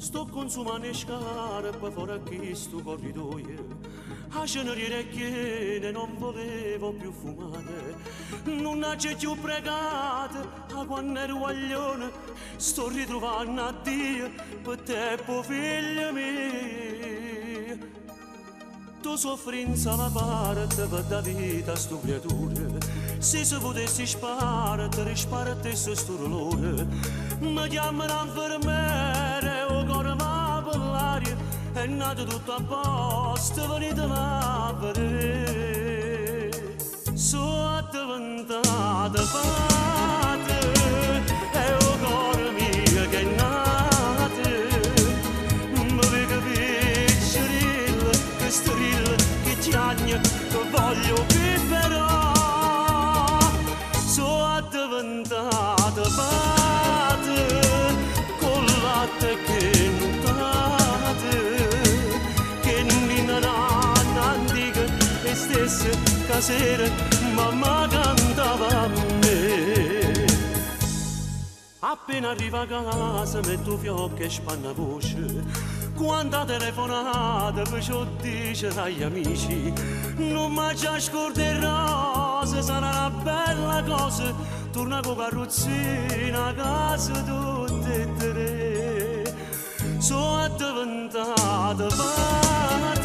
sto consumando scarpe fuori qui sto corridoio. A cenere che non volevo più fumare, non c'è più pregate, a quando ero guaglione, sto ritrovando a Dio per te, figlio mio. Tu soffrinza la parte per da vita sto creatura, se si potessi sparare, risparate sto dolore, mi chiamano infermiere o cuore va per l'aria, è nato tutto a posto, venite a vedere. Sono diventata padre, e o cuore mio che è nato, mi vede piccirilla, che strilla, che chiagna, che voglio vivere. Sono diventata padre, con latte che nutate, che nina antica e stessa casera mamma cantava a me. Appena arriva a casa metto fiocchi e spanna voce, quando telefonata faccio dire agli amici, non mi già scorderò, se sarà una bella cosa, torna con carrozzina a casa tutte e tre. Sono diventata padre,